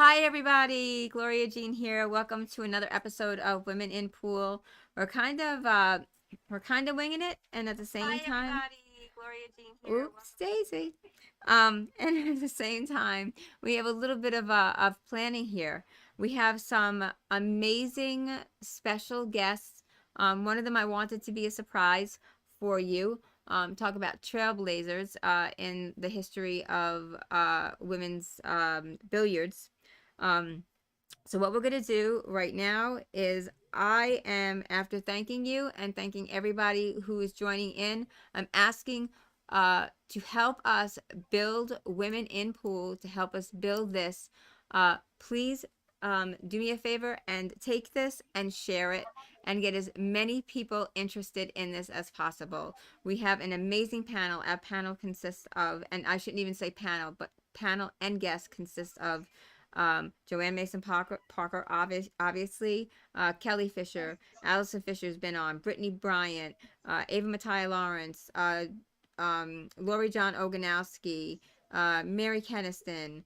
Hi, everybody. Gloria Jean here. Welcome to another episode of Women in Pool. We're kind of uh, we're kind of winging it, and at the same Hi, time, everybody. Gloria Jean here. oops, Daisy. And at the same time, we have a little bit of planning here. We have some amazing special guests. One of them I wanted to be a surprise for you. Talk about trailblazers in the history of women's billiards. Um, so what we're going to do right now is I am, after thanking you and thanking everybody who is joining in, I'm asking to help us build Women in Pool, to help us build this. Please do me a favor and take this and share it and get as many people interested in this as possible. We have an amazing panel. Our panel consists of, and I shouldn't even say panel, but panel and guests consist of Joanne Mason Parker obviously, Kelly Fisher, Allison Fisher's been on, Brittany Bryant, Ava Matai Lawrence, Lori John Oganowski, Mary Keniston,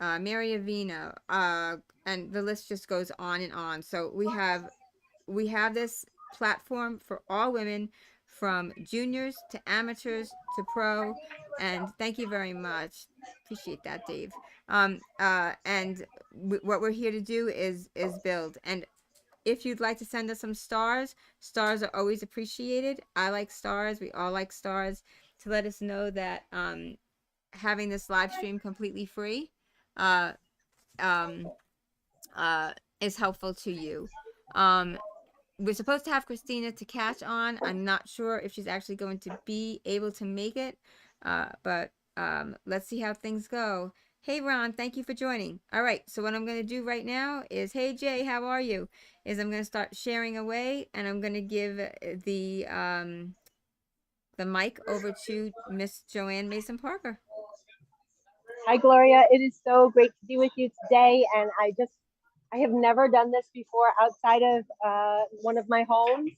Mary Avina, and the list just goes on and on. So we have this platform for all women, from juniors to amateurs to pro. And thank you very much. Appreciate that, Dave. And what we're here to do is build. And if you'd like to send us some stars, stars are always appreciated. I like stars. We all like stars, to let us know that having this live stream completely free uh, um, is helpful to you. Um, we're supposed to have Christina to catch on. I'm not sure if she's actually going to be able to make it, but let's see how things go. Hey, Ron, thank you for joining. All right, so what I'm going to do right now is, hey, Jay, how are you? Is I'm going to start sharing away, and I'm going to give the mic over to Miss Joanne Mason Parker. Hi, Gloria. It is so great to be with you today. And I have never done this before outside of one of my homes.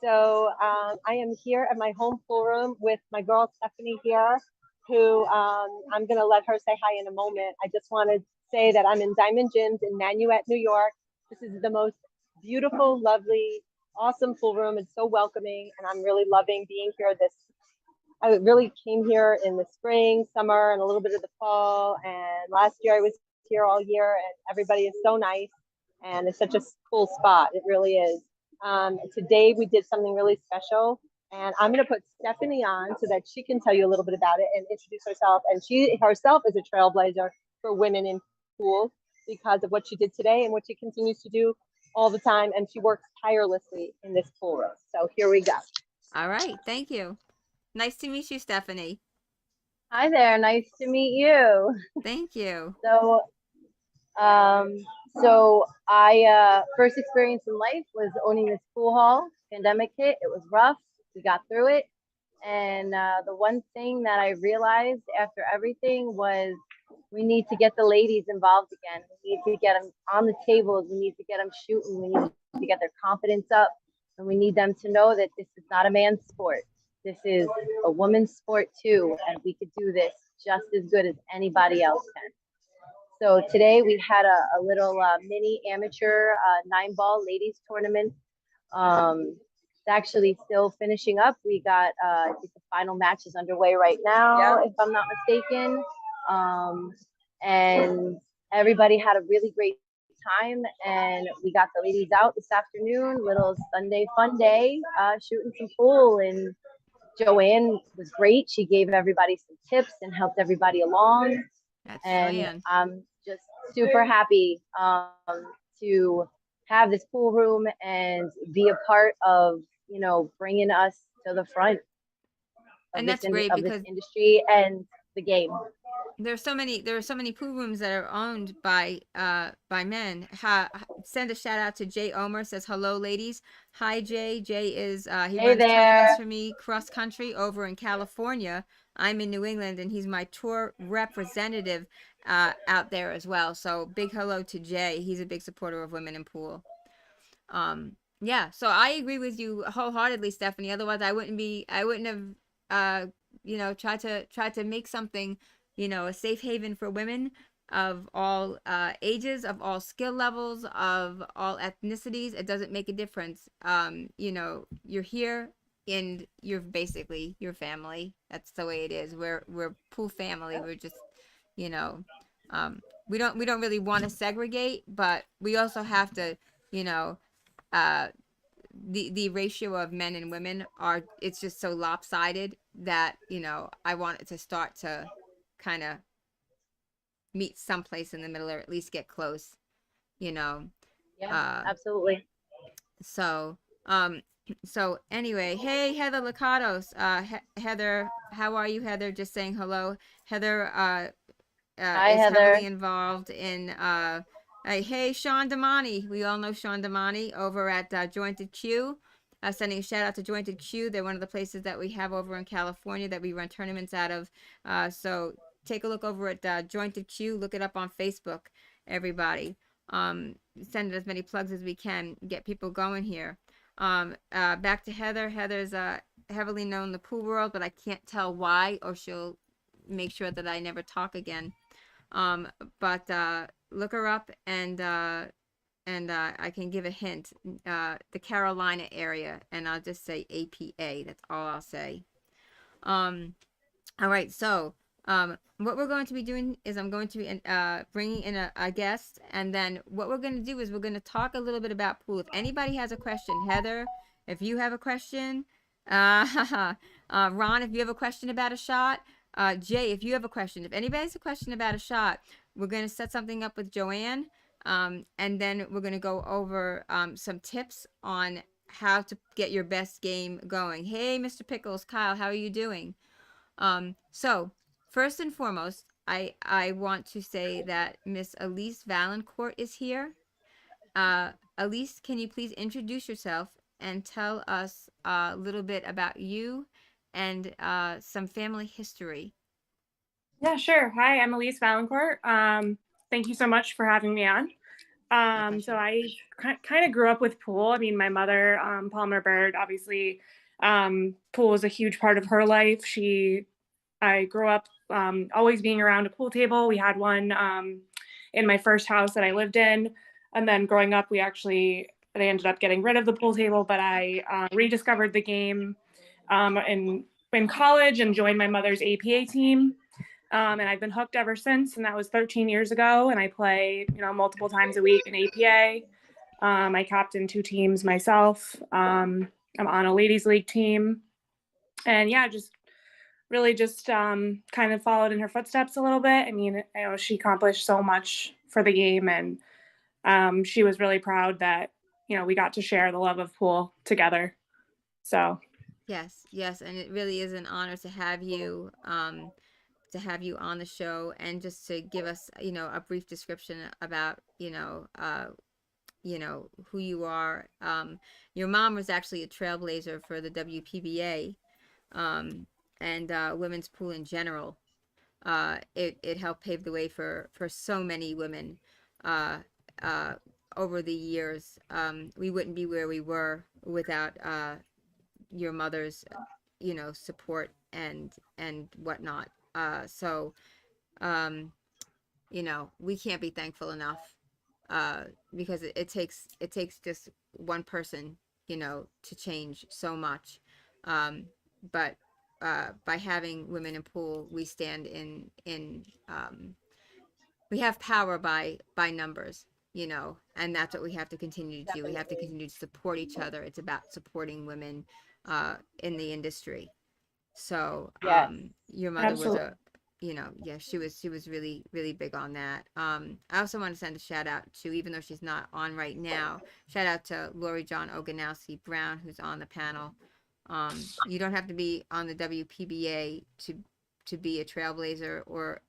So I am here at my home pool room with my girl, Stephanie, here, who I'm going to let her say hi in a moment. I just want to say that I'm in Diamond Gyms in Nanuet, New York. This is the most beautiful, lovely, awesome pool room. It's so welcoming, and I'm really loving being here I really came here in the spring, summer, and a little bit of the fall. And last year I was here all year, and everybody is so nice. And it's such a cool spot. It really is. Today we did something really special. And I'm going to put Stephanie on so that she can tell you a little bit about it and introduce herself. And she herself is a trailblazer for women in pool because of what she did today and what she continues to do all the time. And she works tirelessly in this pool room. So here we go. All right, thank you. Nice to meet you, Stephanie. Hi there. Nice to meet you. Thank you. So, um, so I first experience in life was owning this pool hall. Pandemic hit. It was rough. We got through it. And the one thing that I realized after everything was we need to get the ladies involved again. We need to get them on the tables. We need to get them shooting. We need to get their confidence up. And we need them to know that this is not a man's sport. This is a woman's sport too. And we could do this just as good as anybody else can. So today we had a little mini amateur 9-ball ladies tournament. It's actually still finishing up. We got I think the final match is underway right now, if I'm not mistaken. Um, and everybody had a really great time, and we got the ladies out this afternoon. Little Sunday fun day, shooting some pool, and Joanne was great. She gave everybody some tips and helped everybody along. That's And Joanne. I'm just super happy to have this pool room and be a part of, bringing us to the front of And that's great of this because industry and the game. there are so many pool rooms that are owned by men. Send a shout out to Jay Omer, says hello, ladies. Hi, Jay. Jay is he Hey runs tournaments there. for me cross country over in California. I'm in New England, and he's my tour representative out there as well. So big hello to Jay. He's a big supporter of women in pool. Yeah, so I agree with you wholeheartedly, Stephanie. Otherwise, I wouldn't have tried to make something, a safe haven for women. of all ages, of all skill levels, of all ethnicities. It doesn't make a difference. You know, you're here and you're basically your family. That's the way it is. We're pool family. We're just, you know, we don't really want to segregate, but we also have to, you know, uh, the ratio of men and women are, it's just so lopsided that, you know, I want it to start to kind of meet someplace in the middle, or at least get close, you know. Yeah, uh absolutely. so um so anyway, hey Heather Lakatos, Heather, how are you? Heather, just saying hello. Heather Hi, is heavily Heather. involved in hey Sean Damani, we all know Sean Damani over at Jointed Q. Sending a shout out to Jointed Q. They're one of the places that we have over in California that we run tournaments out of. So take a look over at Jointed Q. Look it up on Facebook, everybody. Send as many plugs as we can, get people going here. Back to Heather. Heather's heavily known in the pool world, but I can't tell why, or she'll make sure that I never talk again. Um, but look her up, and I can give a hint. The Carolina area, and I'll just say APA. That's all I'll say. Um, all right, so what we're going to be doing is I'm going to be bringing in a guest, and then what we're going to do is we're going to talk a little bit about pool. If anybody has a question, Heather, if you have a question, Ron, if you have a question about a shot, Jay, if you have a question, if anybody has a question about a shot, we're going to set something up with Joanne, and then we're going to go over some tips on how to get your best game going. Hey, Mr. Pickles, Kyle, how are you doing? So first and foremost, I want to say that Miss Elise Valancourt is here. Elise, can you please introduce yourself and tell us a little bit about you and some family history? Yeah, sure. Hi, I'm Elise Valancourt. Thank you so much for having me on. My So pleasure. I kind of grew up with pool. I mean, my mother, Palmer Bird, obviously, pool was a huge part of her life. I grew up always being around a pool table. We had one in my first house that I lived in, and then growing up, they ended up getting rid of the pool table. But I rediscovered the game in college and joined my mother's APA team. And I've been hooked ever since, and that was 13 years ago. And I play, multiple times a week in APA. I captain 2 teams myself. I'm on a ladies league team, and yeah, just really just kind of followed in her footsteps a little bit. I mean, she accomplished so much for the game, and she was really proud that we got to share the love of pool together. So Yes, yes, and it really is an honor to have you on the show, and just to give us, you know, a brief description about, who you are. Your mom was actually a trailblazer for the WPBA, um, and women's pool in general. It helped pave the way for so many women uh, uh, over the years. We wouldn't be where we were without your mother's, support and whatnot. So um, we can't be thankful enough, because it takes just one person, to change so much. Um, but by having women in pool, we stand in we have power by numbers, and that's what we have to continue to do. We have to Definitely. continue to support each other. It's about supporting women in the industry. So Yes. your mother was absolutely. a, yeah, she was really really big on that. I also want to send a shout out to, even though she's not on right now, shout out to Lori John Oganowski Brown, who's on the panel. You don't have to be on the WPBA to be a trailblazer or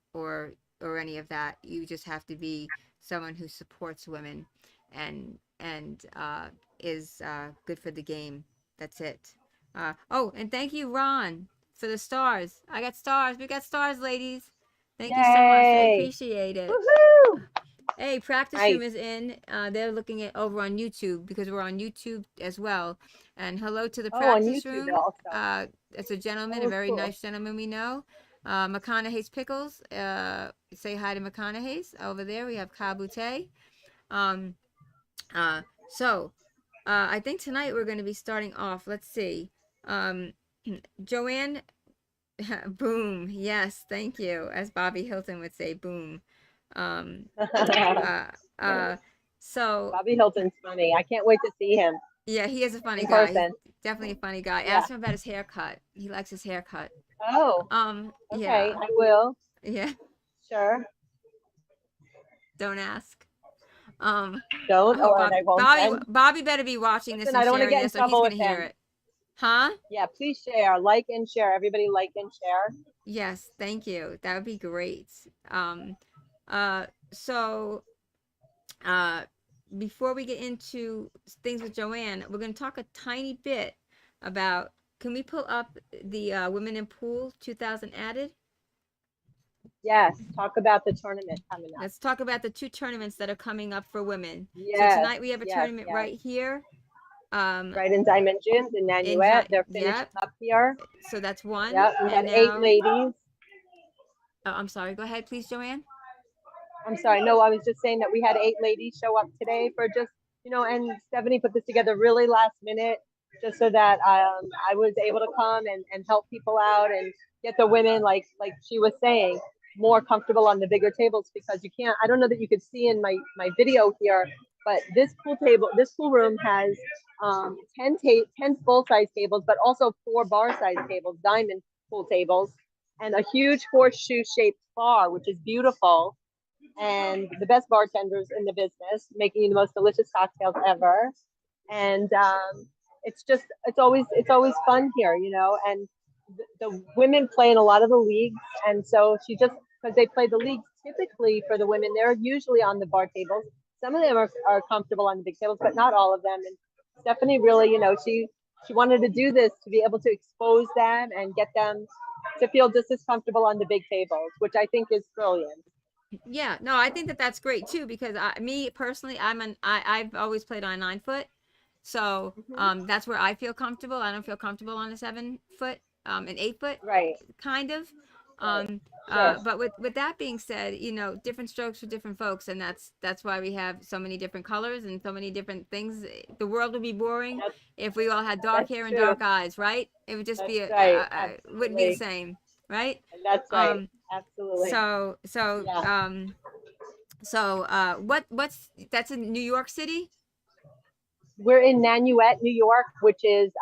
any of that. You just have to be someone who supports women and is good for the game. That's it. Oh, and thank you, Ron, for the stars. I got stars. We got stars, ladies. Thank you so much. I Yay. appreciate it. Woohoo. Hey, practice room Nice. is in. They're looking at over on YouTube, because we're on YouTube as well. And hello to the Oh, on practice YouTube room. also. It's a gentleman, a Oh, very cool. nice gentleman we know. McConaughey's Pickles. Say hi to McConaughey's over there. We have Kabute. Um, so I think tonight we're going to be starting off. Let's see. Um, Joanne, boom. Yes, thank you. As Bobby Hilton would say, boom. Um, uh, uh, so Bobby Hilton's funny. I can't wait to see him yeah, he is a funny in guy. He's person. definitely a funny guy. Yeah. Ask him about his haircut. He likes his haircut. Oh, Yeah, okay. I will. yeah. Sure. Don't ask. I Don't, hope or I won't Bobby, then. Bobby better be watching this Listen, and I don't want to sharing get in this, or he's trouble gonna with hear him. it. Huh? Yeah, please share, like and share. Everybody like and share. Yes, thank you. That would be great. So before we get into things with Joanne, we're gonna talk a tiny bit about. Can we pull up the Women in Pool 2000 added? Yes, talk about the tournament coming up. Let's talk about the two tournaments that are coming up for women. Yes, So tonight we have a yes, tournament yes. right here. Right in Dimensions in Nanuet. They're finishing Yep. up here. So that's one. Yep, we had And 8 now, ladies. oh, I'm sorry. Go ahead, please, Joanne. I'm sorry. No, I was just saying that we had 8 ladies show up today for just, and Stephanie put this together really last minute just so that I was able to come and help people out and get the women, like she was saying, more comfortable on the bigger tables, because you can't, I don't know that you could see in my video here, but this pool room has 10 full-size tables, but also 4 bar-size tables, diamond pool tables, and a huge horseshoe-shaped bar, which is beautiful, and the best bartenders in the business, making the most delicious cocktails ever. And it's always fun here, and the women play in a lot of the leagues. And so because they play the leagues typically for the women, they're usually on the bar tables. Some of them are comfortable on the big tables, but not all of them. And Stephanie really, she wanted to do this to be able to expose them and get them to feel just as comfortable on the big tables, which I think is brilliant. Yeah, no, I think that that's great too, because me personally, I've always played on a 9 foot, so that's where I feel comfortable. I don't feel comfortable on a 7 foot, an 8 foot, Right. kind of. Right. Sure. But with that being said, different strokes for different folks, and that's why we have so many different colors and so many different things. The world would be boring if we all had dark hair and true. dark eyes, right? It would just That's be right. wouldn't be the same, right? That's right. Absolutely. So Yeah. that's in New York City? We're in Nanuet, New York, which is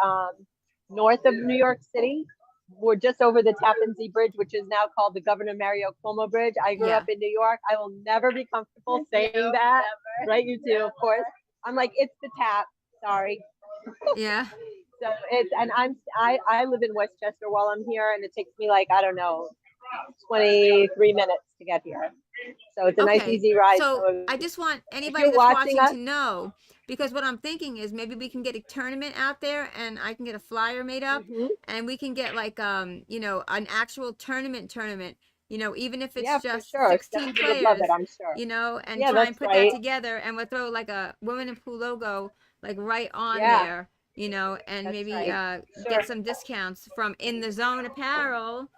north of New York City. We're just over the Tappan Zee Bridge, which is now called the Governor Mario Cuomo Bridge. I grew up in New York. I will never be comfortable saying that. Never. Right, you too, of course. I'm like, it's the tap. Sorry. Yeah. So I live in Westchester while I'm here, and it takes me 23 minutes to get here. So it's a nice, easy ride. So I just want anybody that's watching to know, because what I'm thinking is maybe we can get a tournament out there, and I can get a flyer made up, and we can get an actual tournament, even if it's just 16 players, love it, I'm sure. and try and put that together, and we'll throw like a Women in Pool logo right on there, and maybe get some discounts from In the Zone Apparel.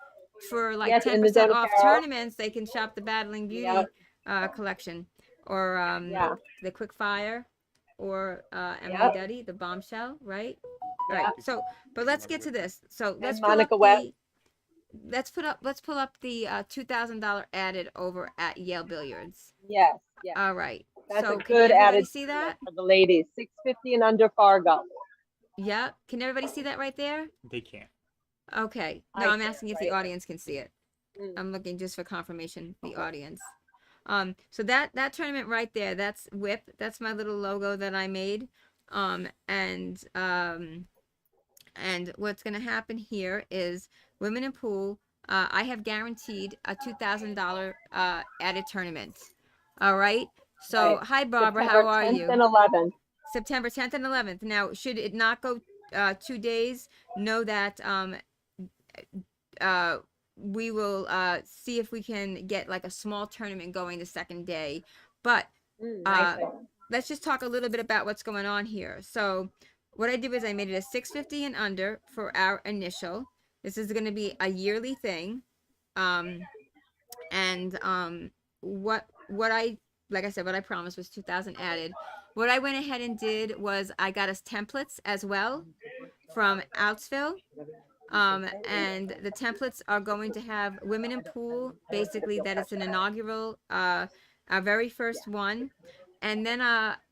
For 10% off tournaments, they can shop the Battling Beauty collection, or the Quick Fire, or Emily Duddy, the Bombshell, right? Right. So, but let's get to this. So let's pull up the $2,000 added over at Yale Billiards. Yes. All right. That's so a good added see that for the ladies. $650 and under Fargo. Yeah. Can everybody see that right there? They can't. Okay. No, I'm asking if the audience can see it. I'm looking just for confirmation, the audience. So that tournament right there, that's WHIP. That's my little logo that I made. And what's going to happen here is Women in Pool. I have guaranteed a $2,000 added tournament. All right. So hi Barbara, September how are 10th you? And 11th. September 10th and 11th. Now, should it not go 2 days, know that we will see if we can get a small tournament going the second day. But let's just talk a little bit about what's going on here. So what I did was I made it a $650 and under for our initial. This is going to be a yearly thing. Um, and what I like I said, what I promised was 2,000 added. What I went ahead and did was I got us templates as well from Outsville. And the templates are going to have women in pool. Basically, that is an inaugural, our very first one. And then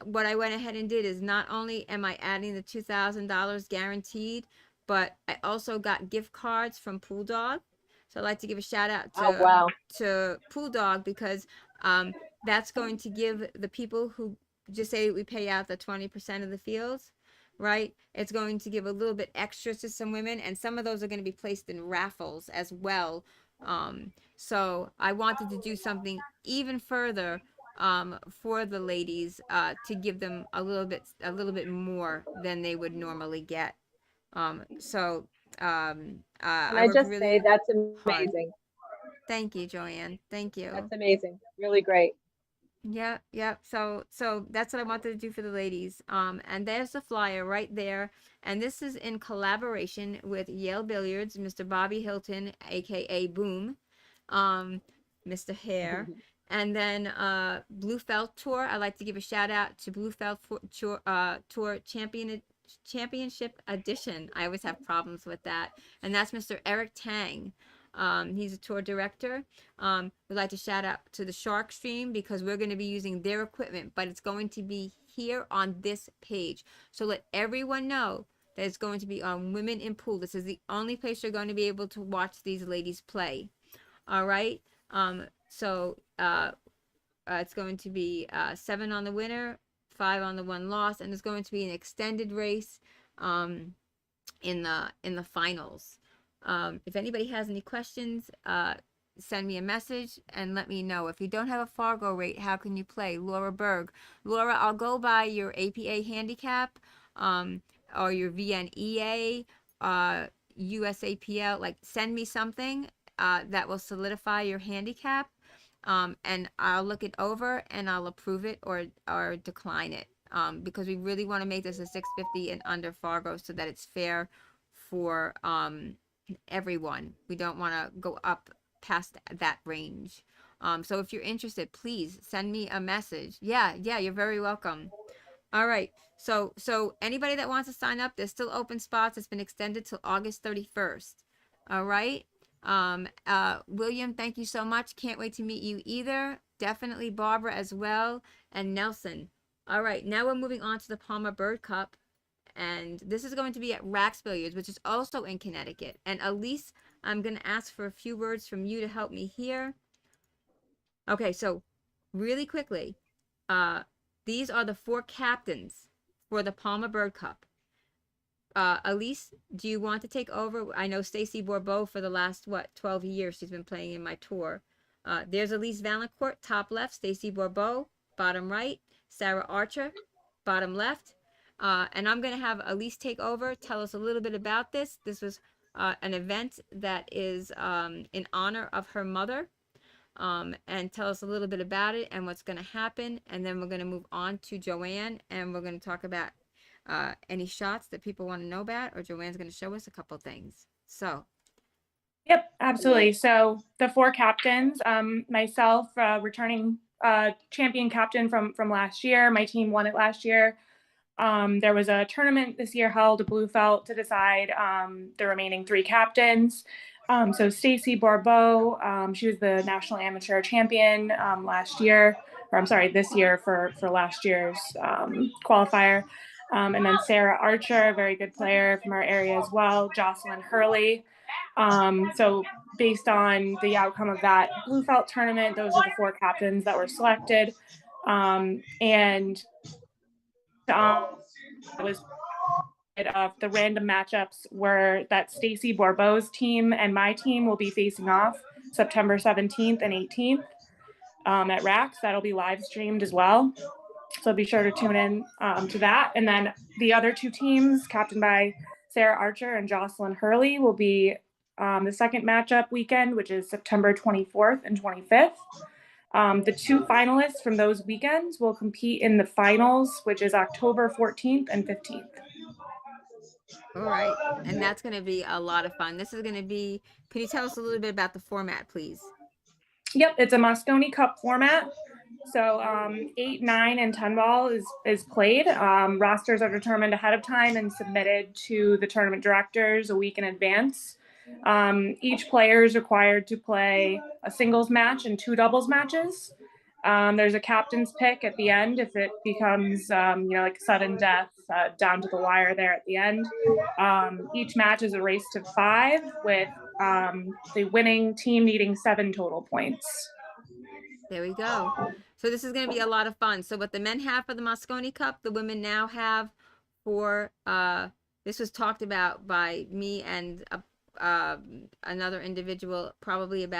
what I went ahead and did is not only am I adding the $2,000 guaranteed, but I also got gift cards from Pool Dog. So I'd like to give a shout out Oh, wow. to Pool Dog because that's going to give the people who just say we pay out the 20% of the fields, right? It's going to give a little bit extra to some women, and some of those are going to be placed in raffles as well. So I wanted to do something even further for the ladies to give them a little bit more than they would normally get. So Can I I worked just say really that's hard. amazing? Thank you, Joanne. Thank you. That's amazing. Really great. Yeah, yeah. So that's what I wanted to do for the ladies. And there's the flyer right there. And this is in collaboration with Yale Billiards, Mr. Bobby Hilton, aka Boom, um, Mr. Hare. And then Blue Felt Tour. I'd like to give a shout out to Blue Felt Tour Championship Edition. I always have problems with that. And that's Mr. Eric Tang. He's a tour director. We'd like to shout out to the Shark Stream because we're going to be using their equipment, but it's going to be here on this page. So let everyone know that it's going to be on Women in Pool. This is the only place you're going to be able to watch these ladies play. All right. So it's going to be 7 on the winner, 5 on the one loss, and it's going to be an extended race in the finals. If anybody has any questions, send me a message and let me know. If you don't have a Fargo rate, how can you play? Laura Berg. Laura, I'll go by your APA handicap, or your VNEA, USAPL. Like, send me something that will solidify your handicap, and I'll look it over and I'll approve it or decline it. Because we really want to make this a 650 and under Fargo so that it's fair for everyone. We don't want to go up past that range. So if you're interested, please send me a message. Yeah, you're very welcome. All right. So anybody that wants to sign up, there's still open spots. It's been extended till August 31st. All right. William, thank you so much. Can't wait to meet you either. Definitely Barbara as well, and Nelson. All right. Now we're moving on to the Palmer Bird Cup. And this is going to be at Rax Billiards, which is also in Connecticut. And Elise, I'm going to ask for a few words from you to help me here. Okay, so really quickly, these are the 4 captains for the Palmer Bird Cup. Elise, do you want to take over? I know Stacy Bourbeau for the last, 12 years she's been playing in my tour. There's Elise Valancourt, top left, Stacy Bourbeau, bottom right, Sarah Archer, bottom left. And I'm going to have Elise take over, tell us a little bit about this. This was an event that is in honor of her mother, and tell us a little bit about it and what's going to happen. And then we're going to move on to Joanne, and we're going to talk about any shots that people want to know about, or Joanne's going to show us a couple things. So. Yep, absolutely. So the 4 captains, myself, returning champion captain from last year. My team won it last year. There was a tournament this year held at Blue Felt to decide the remaining 3 captains. So Stacy Bourbeau, she was the national amateur champion last year, or I'm sorry, this year for last year's qualifier. And then Sarah Archer, a very good player from our area as well. Jocelyn Hurley. So based on the outcome of that Blue Felt tournament, those are the 4 captains that were selected. And was of the random matchups were that Stacy Bourbeau's team and my team will be facing off September 17th and 18th at Rax. That'll be live streamed as well. So be sure to tune in to that. And then the other 2 teams, captained by Sarah Archer and Jocelyn Hurley, will be the second matchup weekend, which is September 24th and 25th. The 2 finalists from those weekends will compete in the finals, which is October 14th and 15th. All right. And that's going to be a lot of fun. This is going to be, can you tell us a little bit about the format, please? Yep, it's a Moscone Cup format. So 8, 9, and 10 ball is played. Rosters are determined ahead of time and submitted to the tournament directors a week in advance. Each player is required to play a singles match and 2 doubles matches. There's a captain's pick at the end if it becomes, like sudden death down to the wire there at the end. Each match is a race to 5 with the winning team needing 7 total points. There we go. So this is going to be a lot of fun. So what the men have for the Moscone Cup, the women now have for, this was talked about by me and another individual probably in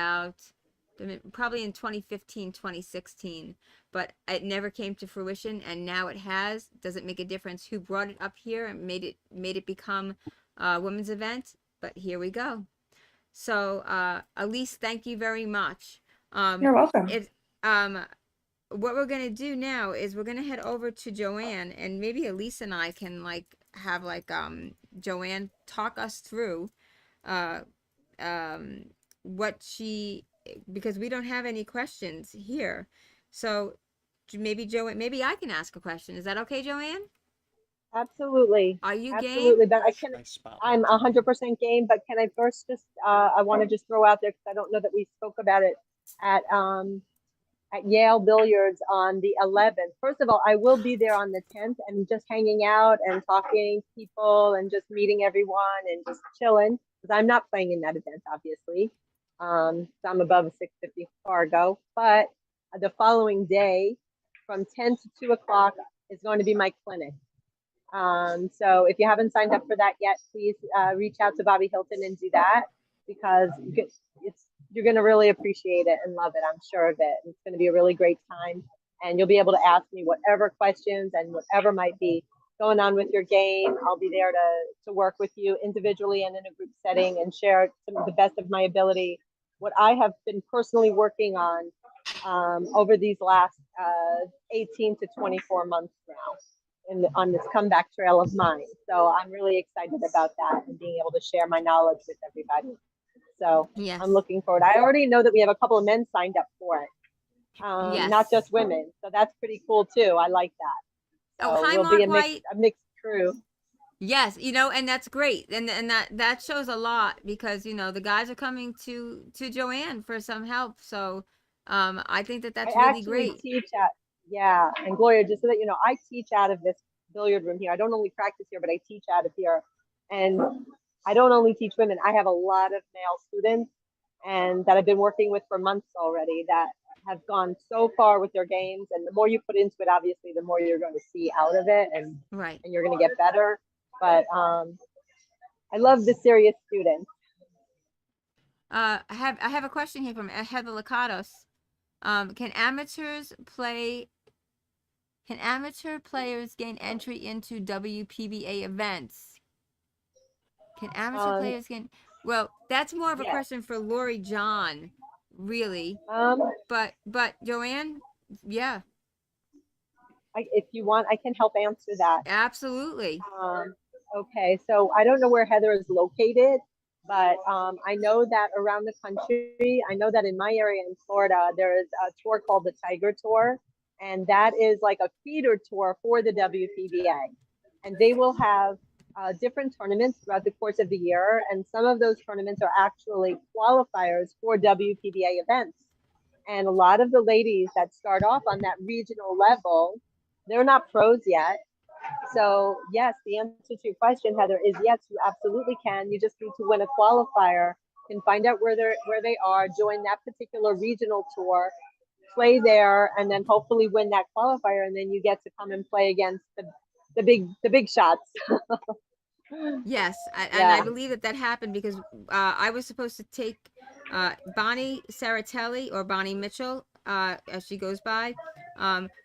2015, 2016, but it never came to fruition, and now it has. Does it make a difference who brought it up here and made it become a women's event? But here we go. So Elise, thank you very much. You're welcome. What we're gonna do now is we're gonna head over to Joanne, and maybe Elise and I can have Joanne talk us through what she, because we don't have any questions here. So maybe Joanne, maybe I can ask a question. Is that okay, Joanne? Absolutely. Are you game? Absolutely, but I'm 100% game, but can I first just, I want to just throw out there, because I don't know that we spoke about it at Yale Billiards on the 11th. First of all, I will be there on the 10th and just hanging out and talking to people and just meeting everyone and just chilling, because I'm not playing in that event, obviously. So I'm above a 650 Fargo, but the following day from 10 to 2 o'clock is going to be my clinic. So if you haven't signed up for that yet, please reach out to Bobby Hilton and do that, because you're going to really appreciate it and love it. I'm sure of it. It's going to be a really great time, and you'll be able to ask me whatever questions and whatever might be going on with your game. I'll be there to work with you individually and in a group setting and share to the best of my ability what I have been personally working on over these last 18 to 24 months now on this comeback trail of mine. So I'm really excited about that and being able to share my knowledge with everybody. So Yes. I'm looking forward. I already know that we have a couple of men signed up for it, Yes. not just women. So that's pretty cool too. I like that. So Oh, hi, we'll Mark be White. a mixed crew. Yes, and that's great, and that shows a lot, because the guys are coming to Joanne for some help. So I think that's I really actually great. teach at, yeah, and Gloria, just so that you know, I teach out of this billiard room here. I don't only practice here, but I teach out of here. And I don't only teach women. I have a lot of male students and that I've been working with for months already that have gone so far with their games. And the more you put into it, obviously, the more you're going to see out of it, and Right. and you're going to get better. But I love the serious students. I have a question here from Heather Lakatos. Can amateur players gain entry into WPBA events? Can amateur players gain? Well, that's more of a question for Lori John, really. But Joanne, yeah. If you want, I can help answer that. Absolutely. Okay, so I don't know where Heather is located, but I know that around the country, I know that in my area in Florida, there is a tour called the Tiger Tour, and that is like a feeder tour for the WPBA. And they will have different tournaments throughout the course of the year, and some of those tournaments are actually qualifiers for WPBA events. And a lot of the ladies that start off on that regional level, they're not pros yet. So yes, the answer to your question, Heather, is yes, you absolutely can. You just need to win a qualifier and find out where they are, join that particular regional tour, play there, and then hopefully win that qualifier, and then you get to come and play against the big shots. Yes, and I believe that happened because I was supposed to take Bonnie Saratelli, or Bonnie Mitchell, as she goes by,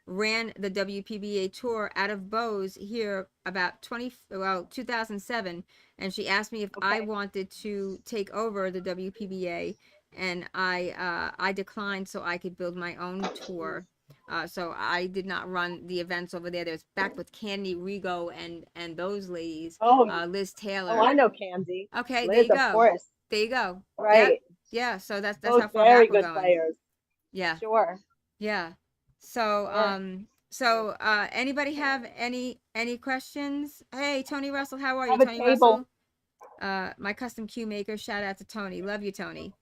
ran the WPBA tour out of Bose here about 2007, and she asked me if I wanted to take over the WPBA, and I declined so I could build my own tour. So I did not run the events over there. There's back with Candy Rigo and those ladies, Oh, Liz oh, I Taylor. know Candy. Okay, there Liz, you of go. course. There you go. Yeah, Right. yeah. So that's how Both far very back we're good going. players. Yeah, Sure. yeah. So Sure. anybody have any questions? Hey, Tony Russell, how are you? Have a Tony table. Russell, my custom cue maker. Shout out to Tony. Love you, Tony.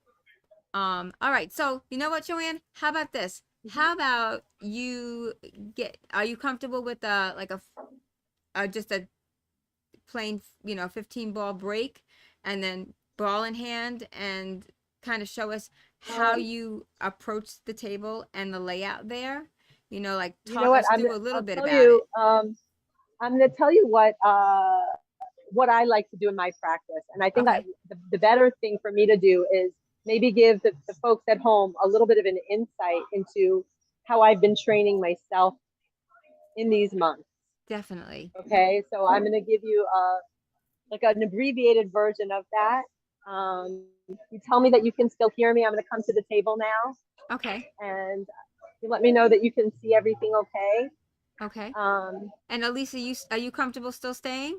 All right. So you know what, Joanne? How about this? How about you are you comfortable with like just a plain, 15 ball break and then ball in hand and kind of show us how Um, you approach the table and the layout there? Like you know talk what? us through a little I'll bit tell about it. you. I'm going to tell you what I like to do in my practice, and I think Okay. the better thing for me to do is maybe give the folks at home a little bit of an insight into how I've been training myself in these months. Definitely. Okay, so I'm going to give you like an abbreviated version of that. You tell me that you can still hear me. I'm going to come to the table now, Okay. and you let me know that you can see everything okay. Okay. Um, And Elisa, are you comfortable still staying?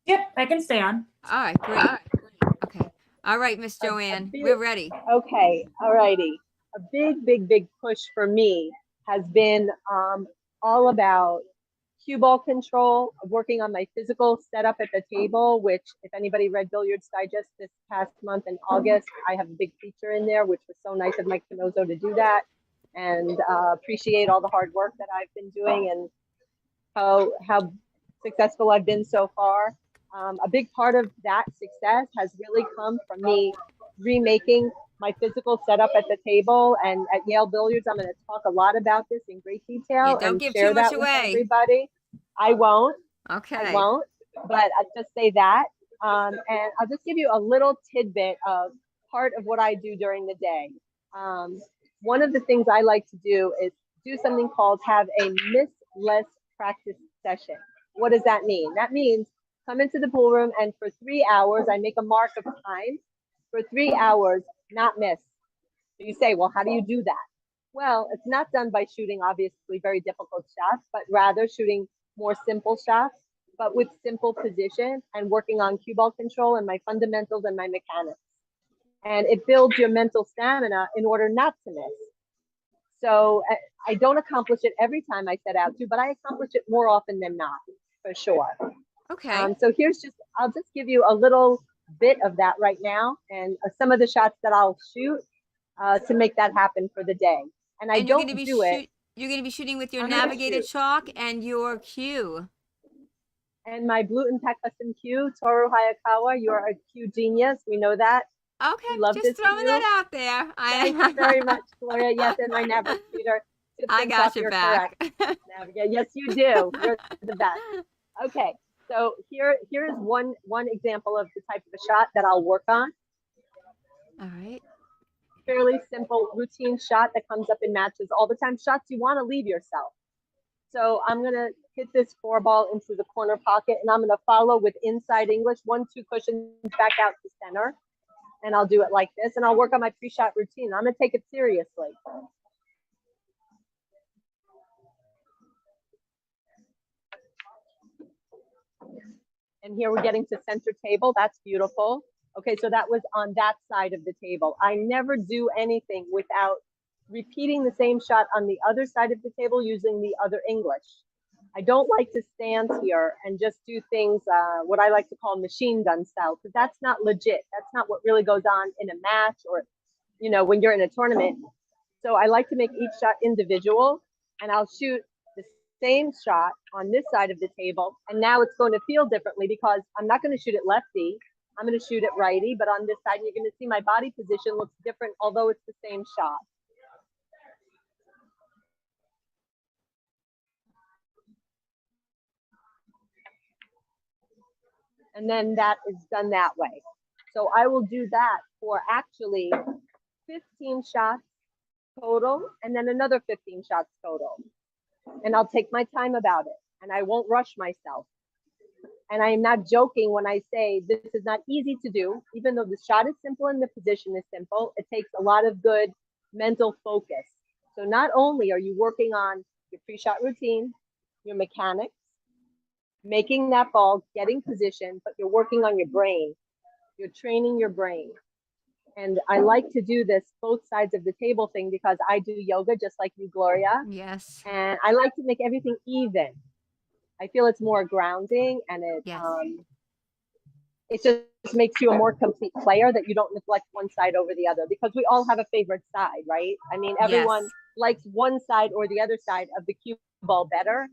Yep, I can stay on. All right, great. Okay. All right, Miss Joanne, big, we're ready. okay, all righty. A big push for me has been all about cue ball control, working on my physical setup at the table, which if anybody read Billiards Digest this past month in August, I have a big feature in there, which was so nice of Mike Canozo to do that, and appreciate all the hard work that I've been doing and how successful I've been so far. A big part of that success has really come from me remaking my physical setup at the table. And at Yale Billiards, I'm going to talk a lot about this in great Yeah, detail don't and give too share much that with away. everybody. I won't. I Okay. won't. But I'll just say that. And I'll just give you a little tidbit of part of what I do during the day. One of the things I like to do is do something called have a miss-less practice session. What does that mean? That means come into the pool room and for 3 hours, I make a mark of time for 3 hours, not miss. So you say, well, how do you do that? Well, it's not done by shooting obviously very difficult shots, but rather shooting more simple shots, but with simple position and working on cue ball control and my fundamentals and my mechanics. And it builds your mental stamina in order not to miss. So I don't accomplish it every time I set out to, but I accomplish it more often than not, for sure. Okay. So I'll just give you a little bit of that right now and some of the shots that I'll shoot to make that happen for the day. And I don't do it. You're going to be shooting with your I'm gonna navigated shoot. chalk and your cue. And my Blue Impact Custom Cue, Toru Hayakawa, you're a cue genius. We know that. Okay, We love just this throwing cue. that out there. Thanks very much, Gloria. Yes, and my navigator. I got your back. Yes, you do. You're the best. Okay, so here is one example of the type of a shot that I'll work on. All right. Fairly simple routine shot that comes up in matches all the time. Shots you want to leave yourself. So I'm gonna hit this 4-ball into the corner pocket, and I'm gonna follow with inside English, 1-2 cushions back out to center, and I'll do it like this, and I'll work on my pre-shot routine. I'm gonna take it seriously. And here we're getting to center table. That's beautiful. Okay, so that was on that side of the table. I never do anything without repeating the same shot on the other side of the table using the other English. I don't like to stand here and just do things, what I like to call machine gun style, because that's not legit. That's not what really goes on in a match or, when you're in a tournament. So I like to make each shot individual, and I'll shoot the same shot on this side of the table. And now it's going to feel differently because I'm not going to shoot it lefty. I'm going to shoot it righty, but on this side, you're going to see my body position looks different, although it's the same shot. And then that is done that way. So I will do that for actually 15 shots total, and then another 15 shots total. And I'll take my time about it, and I won't rush myself. And I am not joking when I say this is not easy to do, even though the shot is simple and the position is simple. It takes a lot of good mental focus. So not only are you working on your pre-shot routine, your mechanics, making that ball, getting position, but you're working on your brain. You're training your brain. And I like to do this both sides of the table thing because I do yoga just like you, Gloria. Yes. And I like to make everything even. I feel it's more grounding, and Yes. it just makes you a more complete player, that you don't neglect one side over the other, because we all have a favorite side, right? I mean, everyone Yes. likes one side or the other side of the cue ball better.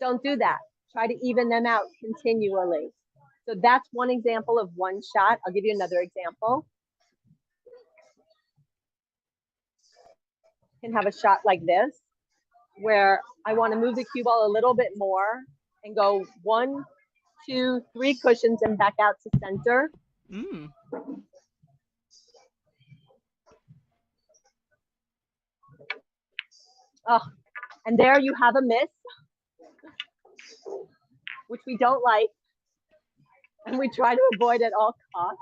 Don't do that. Try to even them out continually. So that's one example of one shot. I'll give you another example. You can have a shot like this, where I want to move the cue ball a little bit more and go 1, 2, 3 cushions and back out to center. Mm. Oh, and there you have a miss, which we don't like, and we try to avoid at all costs.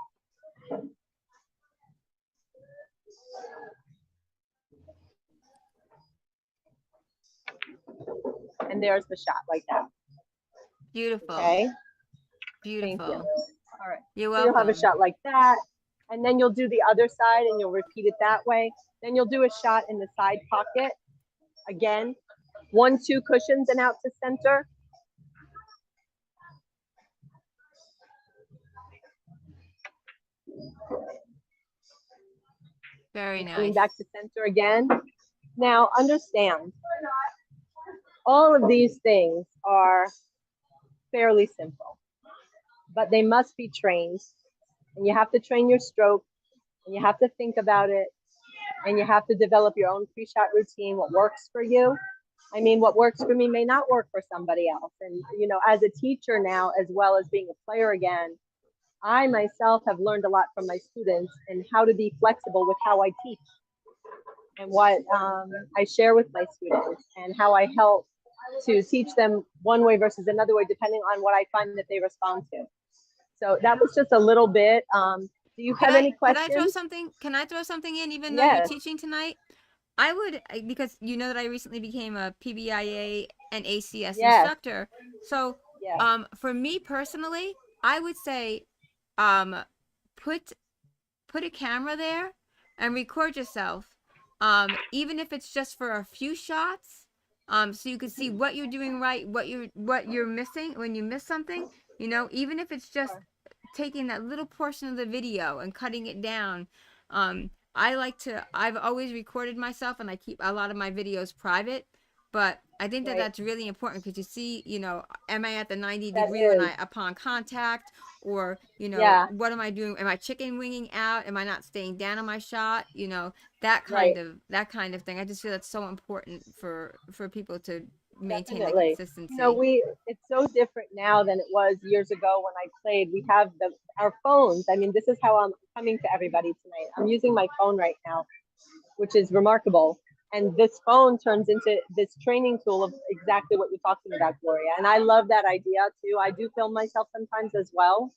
And there's the shot like that. Beautiful. Okay. Beautiful. Thank you. All right. You're So welcome. you'll have a shot like that, and then you'll do the other side and you'll repeat it that way. Then you'll do a shot in the side pocket. Again, 1, 2 cushions and out to center. Very Coming nice. back to center again. Now understand, all of these things are fairly simple, but they must be trained. And you have to train your stroke, and you have to think about it, and you have to develop your own pre-shot routine, what works for you. I mean, what works for me may not work for somebody else. And, you know, as a teacher now, as well as being a player again, I myself have learned a lot from my students and how to be flexible with how I teach and what I share with my students, and how I help to teach them one way versus another way, depending on what I find that they respond to. So that was just a little bit. Do you have any Could I throw questions? something? Can I throw something in, even though you're Yes. teaching tonight? I would, because you know that I recently became a PBIA and ACS Yes. instructor. So, Yeah. for me personally, I would say, put a camera there and record yourself. Even if it's just for a few shots, so you can see what you're doing right, what you're missing when you miss something. You know, even if it's just taking that little portion of the video and cutting it down. I've always recorded myself, and I keep a lot of my videos private, but I think that Right. that's really important, because you see, you know, am I at the 90 That degree when is. upon contact, or, you know, Yeah. what am I doing? Am I chicken winging out? Am I not staying down on my shot? You know, that Right. kind of thing. I just feel that's so important for people to maintain Definitely. the consistency. You know, it's so different now than it was years ago when I played. We have our phones. I mean, this is how I'm coming to everybody tonight. I'm using my phone right now, which is remarkable. And this phone turns into this training tool of exactly what you're talking about, Gloria. And I love that idea too. I do film myself sometimes as well.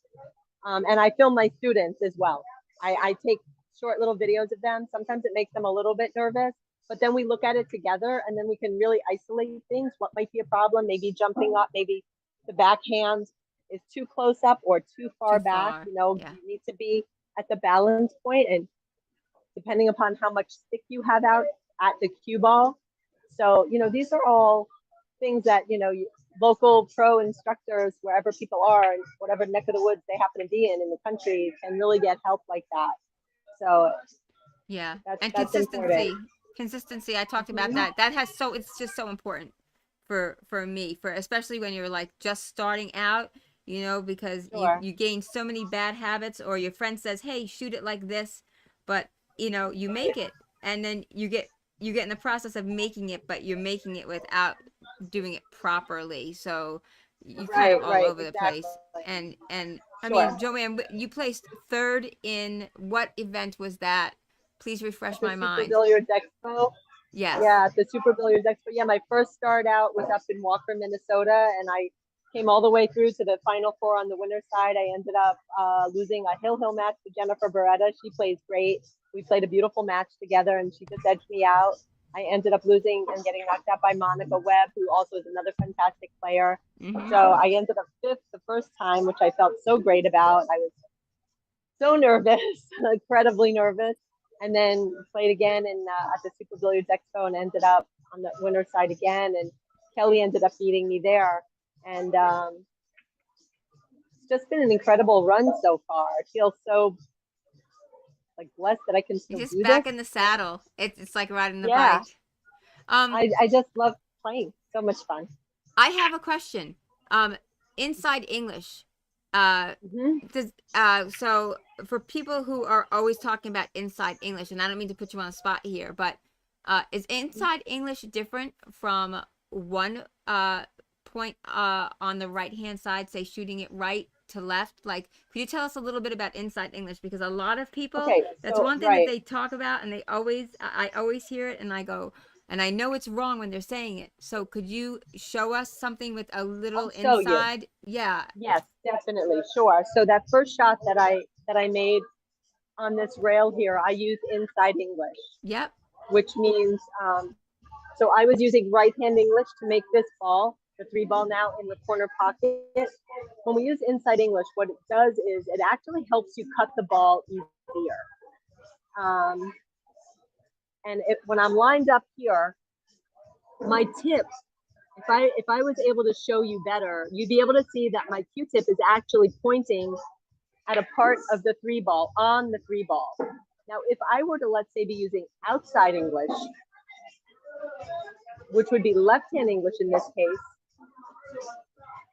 And I film my students as well. I take short little videos of them. Sometimes it makes them a little bit nervous, but then we look at it together, and then we can really isolate things. What might be a problem? Maybe jumping up, maybe the backhand is too close up or too far back. You know, Yeah. you need to be at the balance point, and depending upon how much stick you have out at the cue ball. So, you know, these are all things that, you know, local pro instructors, wherever people are, in whatever neck of the woods they happen to be in the country, can really get help like that. So Yeah. And that's important. Consistency. I talked about that. It's just so important for me, for especially when you're like just starting out, you know, because Sure. you gain so many bad habits, or your friend says, "Hey, shoot it like this," but you know, you make it, and then you get in the process of making it, but you're making it without doing it properly. So you kind of all Right, over the exactly. place. And I Sure. mean, Joanne, you placed third in what event was that? Please refresh The my Super mind. Billiards Expo. Yes. Yeah, the Super Billiards Expo. Yeah, my first start out was up in Walker, Minnesota, and I came all the way through to the final four on the winner's side. I ended up losing a hill match to Jennifer Beretta. She plays great. We played a beautiful match together, and she just edged me out. I ended up losing and getting knocked out by Monica Webb, who also is another fantastic player. Mhm. So I ended up fifth the first time, which I felt so great about. I was so nervous, incredibly nervous, and then played again at the Super Billiards Expo and ended up on the winner's side again. And Kelly ended up beating me there. And it's just been an incredible run so far. I feel so like blessed that I can You're still just do back this. in the saddle. It's like riding the Yeah. bike. Um, I just love playing. So much fun. I have a question. Inside English. Hmm. So for people who are always talking about inside English, and I don't mean to put you on the spot here, but is inside English different from one point on the right hand side, say shooting it right to left? Like, could you tell us a little bit about inside English? Because a lot of people, Okay, that's so one thing that right. they talk about, and I always hear it, and I go, and I know it's wrong when they're saying it. So could you show us something with a little I'll show you. inside? Yeah. Yes, definitely, sure. So that first shot that I made on this rail here, I use inside English, Yep. which means so I was using right hand English to make this ball, the 3 ball now in the corner pocket. When we use inside English, what it does is it actually helps you cut the ball easier. And when I'm lined up here, my tip, if I was able to show you better, you'd be able to see that my Q-tip is actually pointing at a part of the 3 ball on the 3 ball. Now, if I were to, let's say, be using outside English, which would be left-hand English in this case,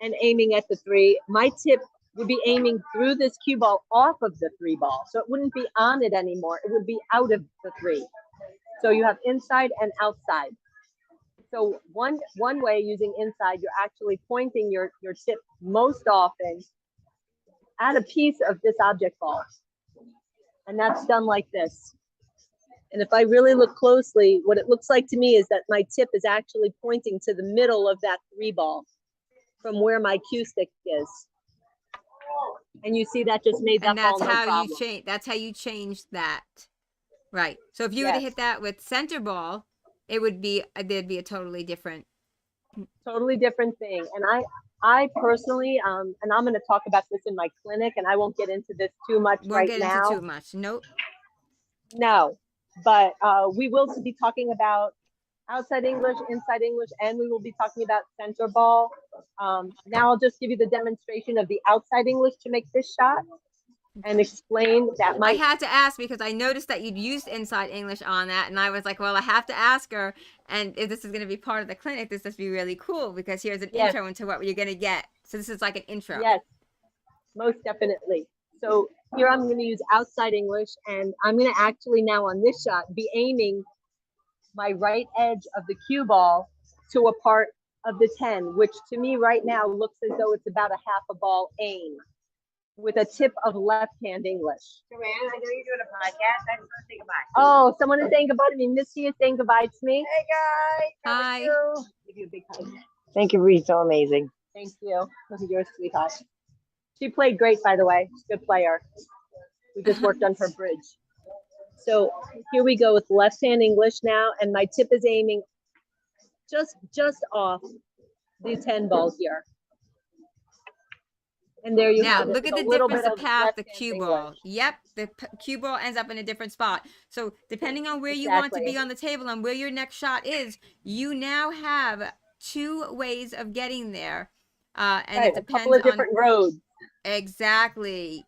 and aiming at the 3, my tip would be aiming through this cue ball off of the 3 ball. So it wouldn't be on it anymore. It would be out of the 3. So you have inside and outside. So one way using inside, you're actually pointing your tip most often at a piece of this object ball. And that's done like this. And if I really look closely, what it looks like to me is that my tip is actually pointing to the middle of that 3 ball from where my cue stick is. And you see that just made that And that's ball no how problem. you change. That's how you change that. Right. So if you were to Yes. hit that with center ball, it would be there'd be a totally different. Totally different thing. And I personally, and I'm going to talk about this in my clinic, and I won't get into this too much Won't right get now. into too much. Nope. No, but we will be talking about outside English, inside English, and we will be talking about center ball. Now I'll just give you the demonstration of the outside English to make this shot and explain that I might. had to ask because I noticed that you'd used inside English on that, and I was like, well, I have to ask her. And if this is going to be part of the clinic, this must be really cool because here's an Yes. intro into what you're going to get. So this is like an intro. Yes, most definitely. So here I'm going to use outside English, and I'm going to actually now on this shot be aiming my right edge of the cue ball to a part of the 10, which to me right now looks as though it's about a half a ball aim with a tip of left-hand English. Joanne, I know you're doing a podcast. I'm going to say goodbye. Oh, someone is saying goodbye to me. Missy is saying goodbye to me. Hey, guys. How are Hi. you? Give you a big hug. Thank you for being so amazing. Thank you. You're a sweetheart. She played great, by the way. She's a good player. We just worked on her bridge. So here we go with left-hand English now, and my tip is aiming just off the 10 ball here. And there you Now have it. look at with the a little difference bit of path the left-hand cue English. ball. Yep, the cue ball ends up in a different spot. So depending on where you want to Exactly. be on the table and where your next shot is, you now have 2 ways of getting there. And Right, it a depends couple of on different roads. exactly.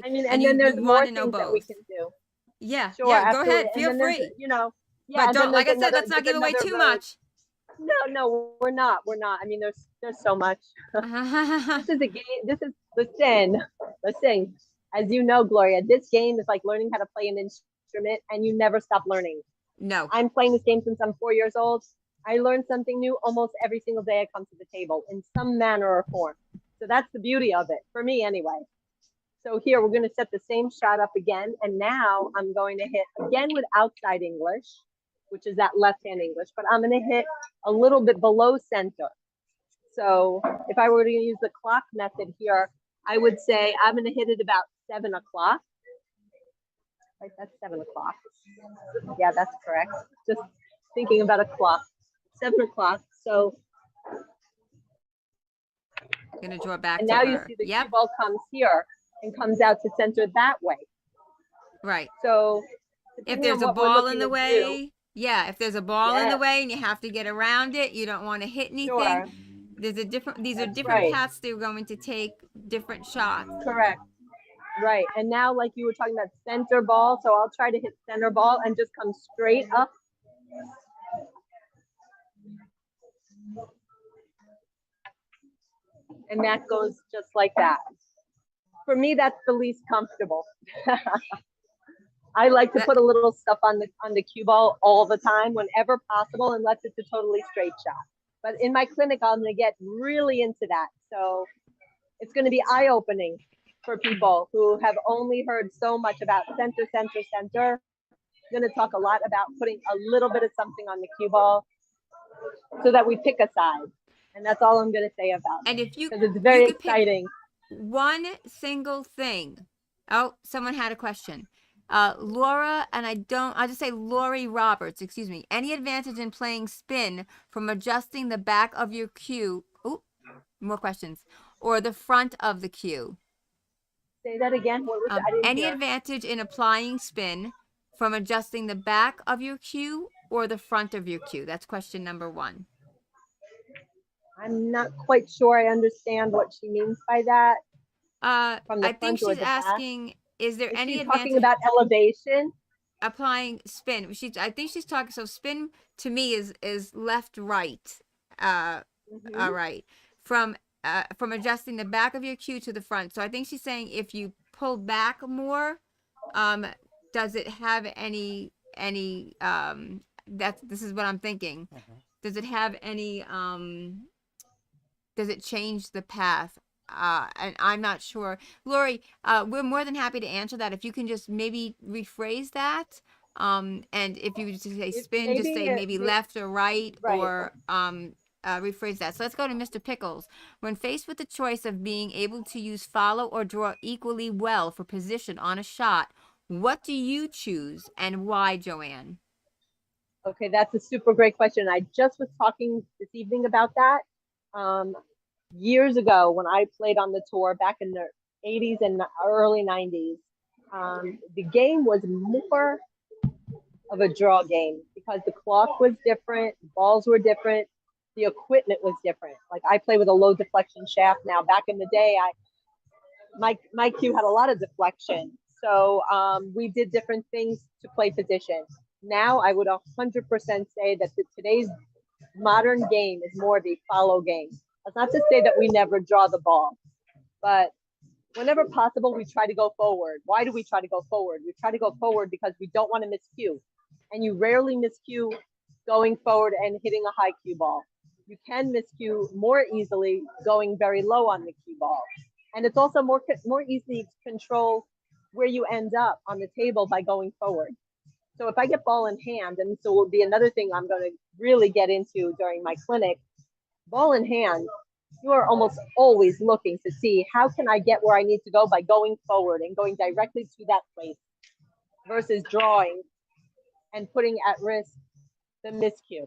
I mean, And and you, then there's you more want to things know that we both. can do. Yeah, Sure, yeah, go absolutely. ahead, And feel then there's, free. you know, yeah. But and then don't, like I there's said, let's not give there's away another too road. much. No, we're not. I mean, there's so much. This is a game. Listen. As you know, Gloria, this game is like learning how to play an instrument, and you never stop learning. No. I'm playing this game since I'm 4 years old. I learn something new almost every single day I come to the table in some manner or form. So that's the beauty of it, for me anyway. So here, we're going to set the same shot up again, and now I'm going to hit again with outside English, which is that left-hand English, but I'm going to hit a little bit below center. So if I were to use the clock method here, I would say I'm going to hit it about 7 o'clock. Right, that's 7 o'clock. Yeah, that's correct. Just thinking about a clock. 7 o'clock. So, Gonna draw back and to now you her. see the Yep, cue ball comes here and comes out to center that way. right. So, If depending there's on a what we're ball in looking the to do, way, yeah, if there's a ball in the yes, way and you have to get around it, you don't want to hit anything. sure, These are that's different right, paths they're going to take, different shots. correct, right. And now, like you were talking about center ball, so I'll try to hit center ball and just come straight up. And that goes just like that. For me, that's the least comfortable. I like to That- put a little stuff on the cue ball all the time, whenever possible, unless it's a totally straight shot. But in my clinic, I'm going to get really into that. So it's going to be eye-opening for people who have only heard so much about center, center, center. I'm going to talk a lot about putting a little bit of something on the cue ball so that we pick a side. And that's all I'm going to say about it. And if you, Because it's very you could pick exciting. one single thing. Oh, someone had a question. Laura, and I'll just say Lori Roberts, excuse me. Any advantage in playing spin from adjusting the back of your cue? Oh, more questions. Or the front of the cue? Say that again. What was it? I didn't Any hear. advantage in applying spin from adjusting the back of your cue or the front of your cue? That's question number 1. I'm not quite sure I understand what she means by that. From the I think front or she's the back? asking, is there Is any she advantage talking about elevation? applying spin? I think she's talking, so spin to me is left, right, Mhm. all right, from adjusting the back of your cue to the front. So I think she's saying if you pull back more, does it have any this is what I'm thinking. Does it have any does it change the path? And I'm not sure. Lori, we're more than happy to answer that. If you can just maybe rephrase that. And if you just say spin, just say maybe left or right, Right. or rephrase that. So let's go to Mr. Pickles. When faced with the choice of being able to use follow or draw equally well for position on a shot, what do you choose and why, Joanne? Okay, that's a super great question. I just was talking this evening about that. Years ago, when I played on the tour back in the 80s and early 90s, the game was more of a draw game because the clock was different, the balls were different, the equipment was different. Like I play with a low deflection shaft now. Back in the day, my cue had a lot of deflection. So we did different things to play position. Now I would 100% say that today's modern game is more of a follow game. That's not to say that we never draw the ball, but whenever possible, we try to go forward. Why do we try to go forward? We try to go forward because we don't want to miss cue. And you rarely miss cue going forward and hitting a high cue ball. You can miss cue more easily going very low on the cue ball. And it's also more easy to control where you end up on the table by going forward. So if I get ball in hand, and so will be another thing I'm going to really get into during my clinic, ball in hand, you are almost always looking to see how can I get where I need to go by going forward and going directly to that place versus drawing and putting at risk the miscue.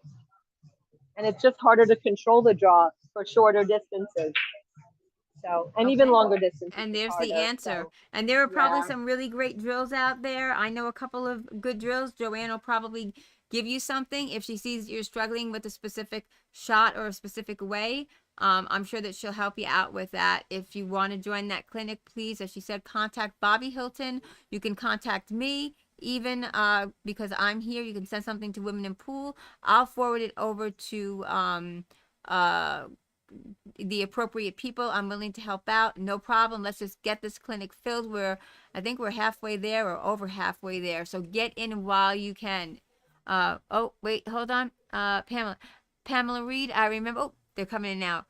And it's just harder to control the draw for shorter distances. So, and even Okay. longer distances. And is there's the harder, answer. so, And there are probably yeah. some really great drills out there. I know a couple of good drills. Joanne will probably give you something if she sees you're struggling with a specific shot or a specific way. I'm sure that she'll help you out with that. If you want to join that clinic, please, as she said, contact Bobby Hilton. You can contact me, even because I'm here. You can send something to Women in Pool. I'll forward it over to the appropriate people. I'm willing to help out. No problem. Let's just get this clinic filled. I think we're halfway there or over halfway there. So get in while you can. Oh, wait, hold on. Pamela Reed, I remember. Oh, they're coming in now.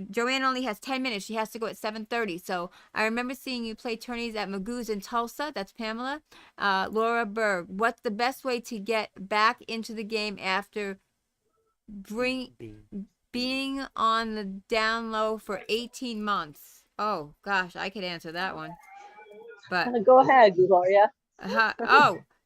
Joanne only has 10 minutes. She has to go at 7:30. So I remember seeing you play tourneys at Magoo's in Tulsa. That's Pamela. Laura Berg, what's the best way to get back into the game after being on the down low for 18 months? Oh, gosh, I could answer that one. But Go ahead, Gloria.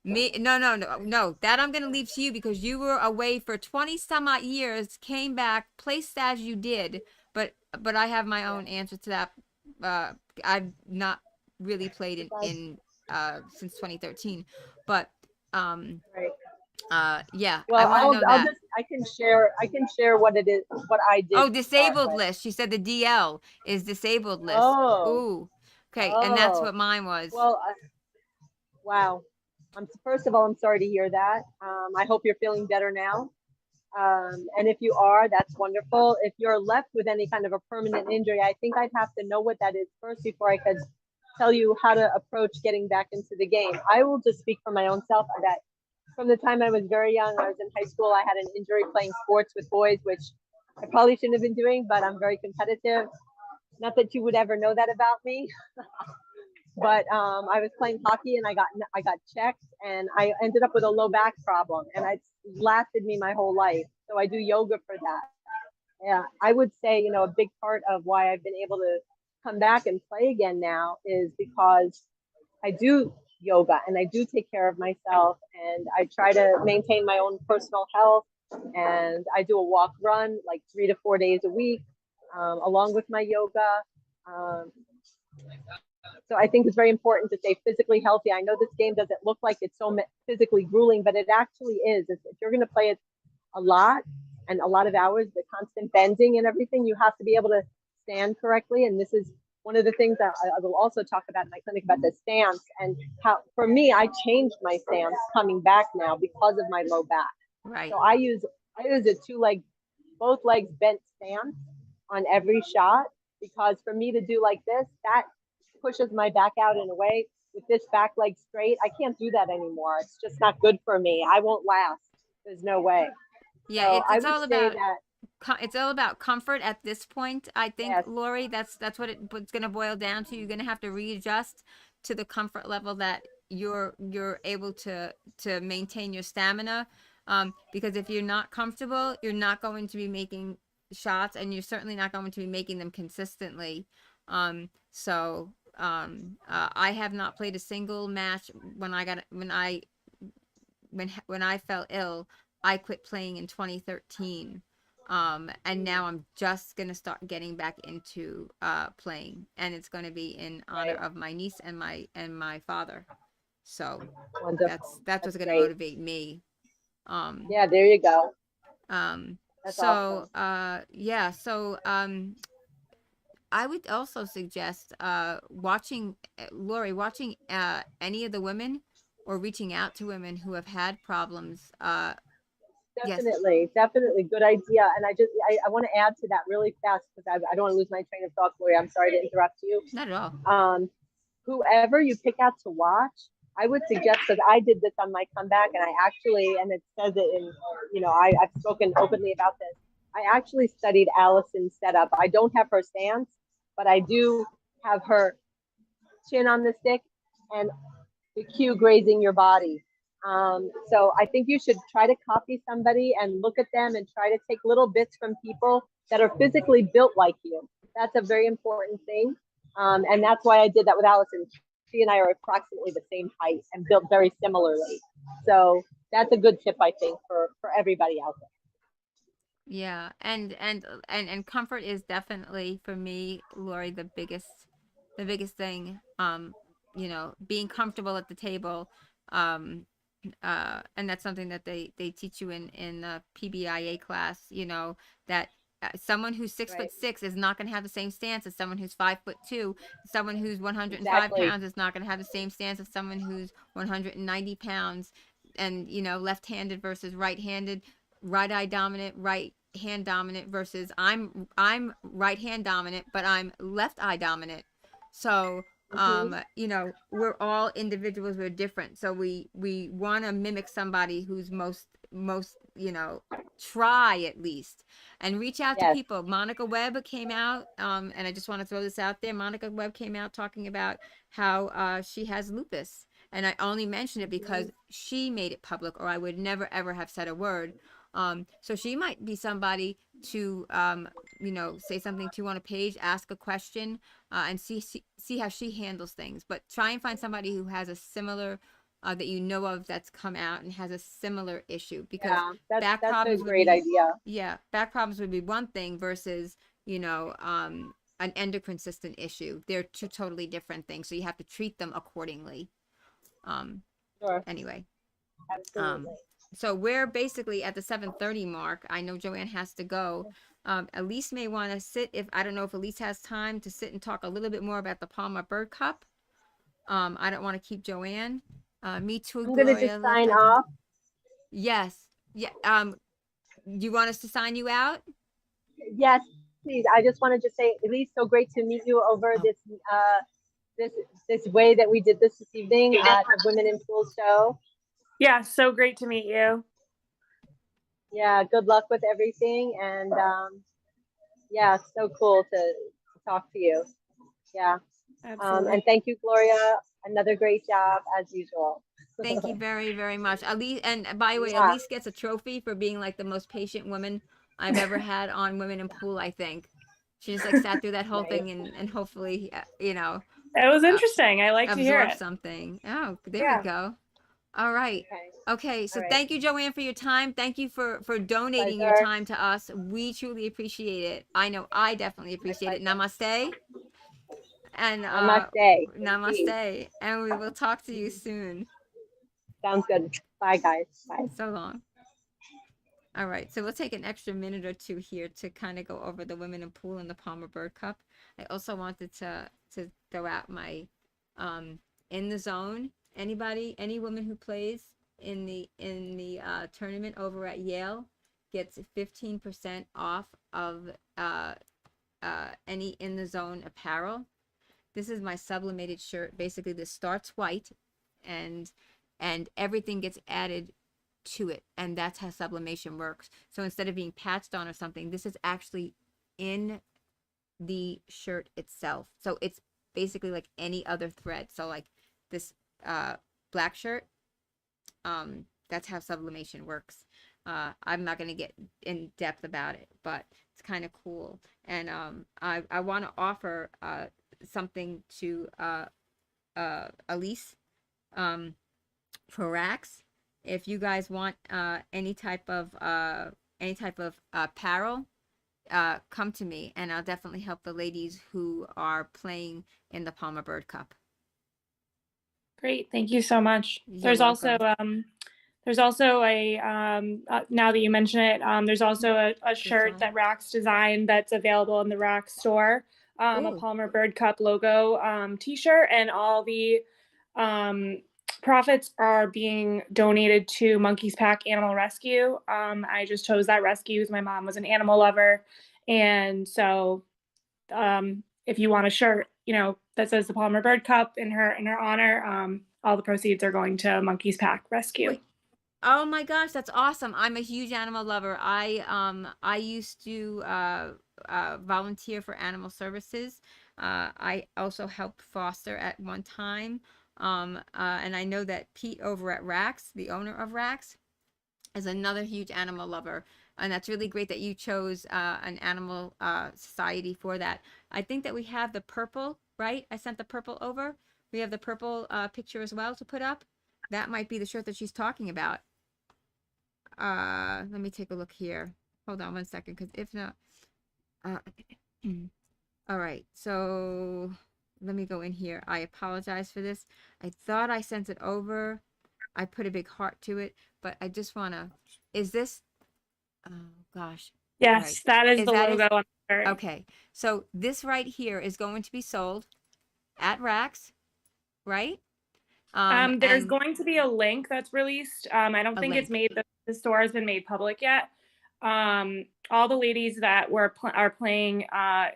Me, no. That I'm gonna leave to you because you were away for 20 some odd years, came back, placed as you did. But I have my Yeah. own answer to that. Uh, I've not really played Because, in since 2013, but um right. yeah, I Well, want to know I'll that. just I can share what it is, what I did Oh, to start disabled with. list. She said the DL is disabled list. Oh, Ooh, okay, and that's oh. what mine was. Well, wow. First of all, I'm sorry to hear that. I hope you're feeling better now. And if you are, that's wonderful. If you're left with any kind of a permanent injury, I think I'd have to know what that is first before I could tell you how to approach getting back into the game. I will just speak for my own self that from the time I was very young, I was in high school, I had an injury playing sports with boys, which I probably shouldn't have been doing, but I'm very competitive. Not that you would ever know that about me, but I was playing hockey and I got checked and I ended up with a low back problem and it lasted me my whole life. So I do yoga for that. Yeah, I would say, you know, a big part of why I've been able to come back and play again now is because I do yoga and I do take care of myself and I try to maintain my own personal health and I do a walk run like 3 to 4 days a week along with my yoga. Um, so I think it's very important to stay physically healthy. I know this game doesn't look like it's so physically grueling, but it actually is. If you're going to play it a lot and a lot of hours, the constant bending and everything, you have to be able to stand correctly. And this is one of the things that I will also talk about in my clinic about the stance and how, for me, I changed my stance coming back now because of my low back. Right. So I use a both legs bent stance on every shot because for me to do like this, that pushes my back out in a way. With this back leg straight, I can't do that anymore. It's just not good for me. I won't last. There's no way. Yeah, So I it's would all say about that it's all about comfort at this point. I think, yes, Lori, that's what's going to boil down to. You're going to have to readjust to the comfort level that you're able to maintain your stamina. Because if you're not comfortable, you're not going to be making shots, and you're certainly not going to be making them consistently. I have not played a single match when I fell ill. I quit playing in 2013. And now I'm just gonna start getting back into playing, and it's gonna be in honor right, of my niece and my father. So wonderful. that's what's That's gonna great. motivate me. Um, Yeah, there you go. um, That's awesome. yeah, so I would also suggest watching Lori, watching any of the women or reaching out to women who have had problems. Yes, Definitely, definitely, good idea. And I want to add to that really fast because I don't want to lose my train of thought, Gloria. I'm sorry to interrupt you. not at all. Whoever you pick out to watch, I would suggest because I did this on my comeback, and I actually, and it says it in, you know, I've spoken openly about this. I actually studied Allison's setup. I don't have her stance, but I do have her chin on the stick and the cue grazing your body. So I think you should try to copy somebody and look at them and try to take little bits from people that are physically built like you. That's a very important thing. And that's why I did that with Allison. She and I are approximately the same height and built very similarly. So that's a good tip, I think, for everybody out there. Yeah, and comfort is definitely for me, Lori, the biggest thing. Being comfortable at the table, um, and that's something that they teach you in the PBIA class. That someone who's six Right. foot six is not going to have the same stance as someone who's 5'2". Someone who's 105 Exactly. pounds is not going to have the same stance as someone who's 190 pounds. And left-handed versus right-handed, right eye dominant, right hand dominant versus I'm right hand dominant, but I'm left eye dominant. So Mm-hmm. we're all individuals, we're different. So we want to mimic somebody who's most try at least and reach out to Yes. people. Monica Webb came out, and I just want to throw this out there. Monica Webb came out talking about how she has lupus, and I only mention it because she made it public, or I would never ever have said a word. So she might be somebody to say something to on a page, ask a question, and see how she handles things. But try and find somebody who has a similar that you know of that's come out and has a similar issue, because Yeah, back that's a problems would great be, idea. yeah, back problems would be one thing versus, an endocrine system issue. They're two totally different things. So you have to treat them accordingly. Um, Sure, anyway, absolutely. so we're basically at the 7:30 mark. I know Joanne has to go. Elise may want to sit, if I don't know if Elise has time to sit and talk a little bit more about the Palmer Bird Cup. I don't want to keep Joanne. Me too, I'm gonna Gloria. just Left sign eye contact. off. Yes. Yeah. Do you want us to sign you out? Yes, please. I just wanted to say, Elise, so great to meet you over Oh. this this way that we did this evening at the Women in Pool show. Yeah, so great to meet you. Yeah, good luck with everything, and yeah, so cool to talk to you. Yeah, Absolutely. and thank you, Gloria. Another great job as usual. Thank you very, very much. Elise, and by the way, Yeah. Elise gets a trophy for being like the most patient woman I've ever had on Women in Pool, I think. She just like sat through that whole Nice. thing and hopefully, It was interesting. I like to hear absorb it. something. Oh, there Yeah. we go. All right. Okay. Okay, so All right. thank you, Joanne, for your time. Thank you for donating your Pleasure. time to us. We truly appreciate it. I know I definitely appreciate it. pleasure. Namaste. And Namaste. namaste. And we will talk to you soon. Sounds good. Bye, guys. Bye. So long. All right, so we'll take an extra minute or two here to kind of go over the Women in Pool and the Palmer Bird Cup. I also wanted to throw out my in the zone. Any woman who plays in the tournament over at Yale gets 15% off of any in the zone apparel. This is my sublimated shirt. Basically, this starts white, and everything gets added to it, and that's how sublimation works. So instead of being patched on or something, this is actually in the shirt itself. So it's basically like any other thread. So like this black shirt, that's how sublimation works. I'm not going to get in depth about it, but it's kind of cool. And I want to offer something to Elise for racks. If you guys want any type of apparel, come to me, and I'll definitely help the ladies who are playing in the Palmer Bird Cup. Great. Thank you so much. You're There's also a now that you mention it, there's also a shirt Design. that Rax designed that's available in the Rax store. A Ooh. Palmer Bird Cup logo t-shirt, and all the profits are being donated to Monkey's Pack Animal Rescue. I just chose that rescue because my mom was an animal lover, and so if you want a shirt, that says the Palmer Bird Cup in her honor, all the proceeds are going to Monkey's Pack Rescue. Wait. Oh my gosh, that's awesome. I'm a huge animal lover. I used to volunteer for animal services. I also helped foster at one time. And I know that Pete over at Rax, the owner of Rax, is another huge animal lover. And that's really great that you chose an animal society for that. I think that we have the purple, right? I sent the purple over. We have the purple picture as well to put up. That might be the shirt that she's talking about. Let me take a look here. Hold on one second, because if not, all right. So let me go in here. I apologize for this. I thought I sent it over. I put a big heart to it, but I just wanna. Is this? Oh gosh. Yes, Right. that is the that logo on the shirt. Okay. So this right here is going to be sold at Rax, right? There's and going to be a link that's released. I don't think it's made, the store has been made public yet. All the ladies that are playing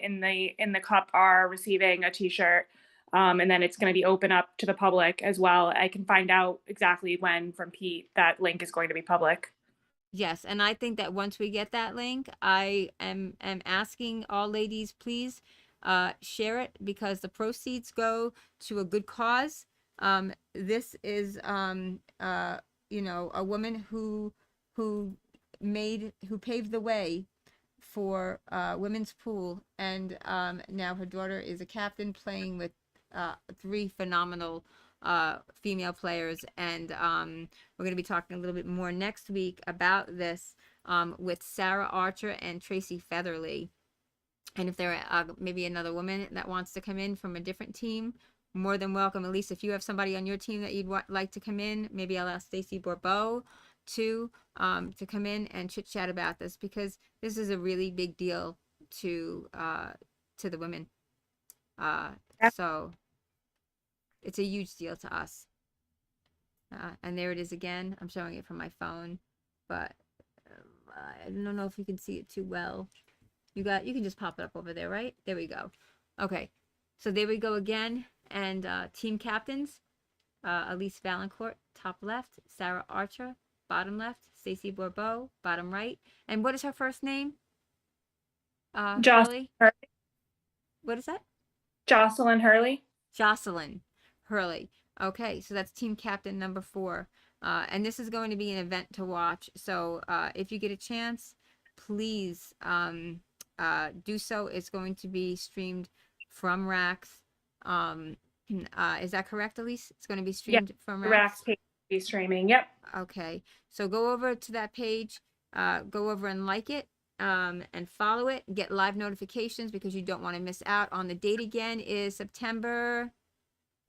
in the cup are receiving a t-shirt, and then it's going to be open up to the public as well. I can find out exactly when from Pete that link is going to be public. Yes, and I think that once we get that link, I am asking all ladies, please share it, because the proceeds go to a good cause. This is a woman who paved the way for women's pool, and now her daughter is a captain playing with 3 phenomenal female players. And we're going to be talking a little bit more next week about this with Sarah Archer and Tracy Featherly. And if there maybe another woman that wants to come in from a different team, more than welcome. At least if you have somebody on your team that you'd like to come in, maybe I'll ask Stacy Bourbeau to come in and chit chat about this, because this is a really big deal to the women. So it's a huge deal to us. And there it is again. I'm showing it from my phone, but I don't know if you can see it too well. You can just pop it up over there, right? There we go. Okay, so there we go again. And team captains, Elise Valancourt, top left, Sarah Archer, bottom left, Stacy Bourbeau, bottom right. And what is her first name? Jocelyn Hurley? What is that? Jocelyn Hurley. Jocelyn Hurley. Okay, so that's team captain number 4. And this is going to be an event to watch. So if you get a chance, please do so. It's going to be streamed from Rax. Is that correct, Elise? It's going to be streamed from Rax? Rax page will be streaming. Yep. Okay, so go over to that page, go over and like it, and follow it, get live notifications, because you don't want to miss out on the date. Again is September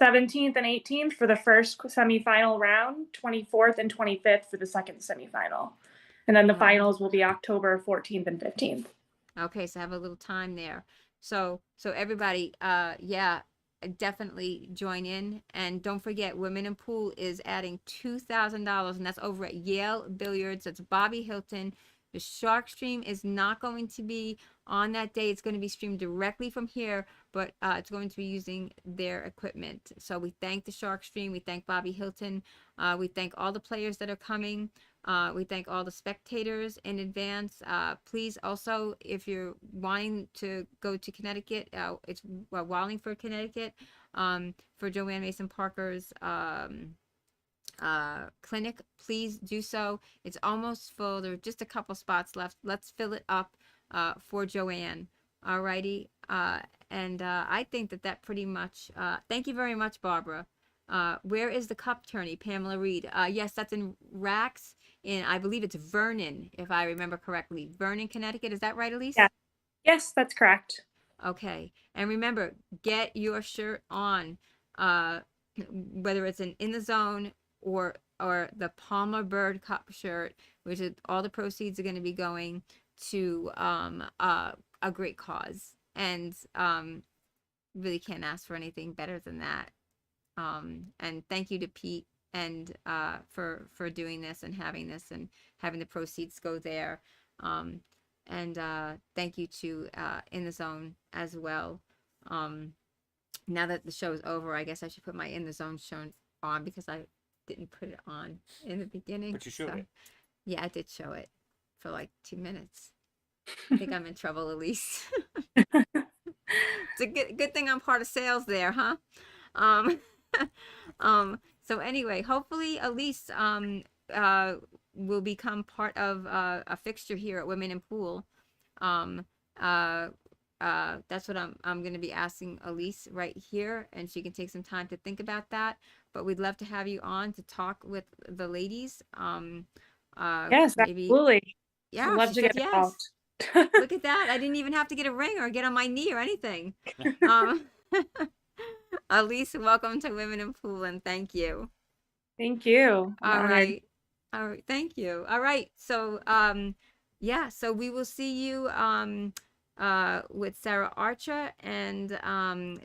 17th and 18th for the first semifinal round, 24th and 25th for the second semifinal. And then the finals will be October 14th and 15th. Okay, so I have a little time there. So everybody, yeah, definitely join in. And don't forget, Women in Pool is adding $2,000, and that's over at Yale Billiards. That's Bobby Hilton. The Shark Stream is not going to be on that day. It's going to be streamed directly from here, but it's going to be using their equipment. So we thank the Shark Stream. We thank Bobby Hilton. We thank all the players that are coming. We thank all the spectators in advance. Please also, if you're wanting to go to Connecticut, it's Wallingford, Connecticut, for Joanne Mason Parker's clinic, please do so. It's almost full. There are just a couple spots left. Let's fill it up for Joanne. Alrighty. And I think that pretty much, thank you very much, Barbara. Where is the cup tourney? Pamela Reed. Yes, that's in Rax, in, I believe it's Vernon, if I remember correctly. Vernon, Connecticut. Is that right, Elise? Yeah. Yes, that's correct. Okay. And remember, get your shirt on, whether it's in the zone or the Palmer Bird Cup shirt, which is all the proceeds are going to be going to a great cause. And really can't ask for anything better than that. And thank you to Pete and for doing this and having the proceeds go there. And thank you to In the Zone as well. Now that the show is over, I guess I should put my In the Zone show on, because I didn't put it on in the beginning. But you showed it. Yeah, I did show it for like 2 minutes. I think I'm in trouble, Elise. It's a good thing I'm part of sales there, huh? So anyway, hopefully Elise will become part of a fixture here at Women in Pool. That's what I'm going to be asking Elise right here, and she can take some time to think about that. But we'd love to have you on to talk with the ladies. Yes, maybe, absolutely. yeah, I'd love to get involved. Look at that. I didn't even have to get a ring or get on my knee or anything. Elise, welcome to Women in Pool, and thank you. Thank you. All right. Thank you. All right. So, yeah, so we will see you with Sarah Archer and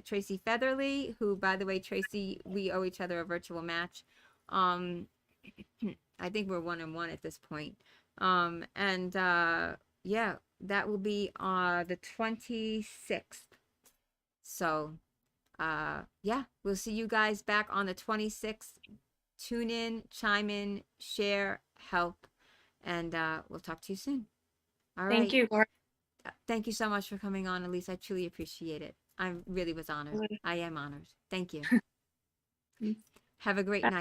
Tracy Featherly, who, by the way, Tracy, we owe each other a virtual match. I think we're 1-1 at this point. Yeah, that will be the 26th. So, yeah, we'll see you guys back on the 26th. Tune in, chime in, share, help, and we'll talk to you soon. All right. Thank you, Laura. Thank you so much for coming on, Elise. I truly appreciate it. I really was honored. I am honored. Thank you. Have a great night.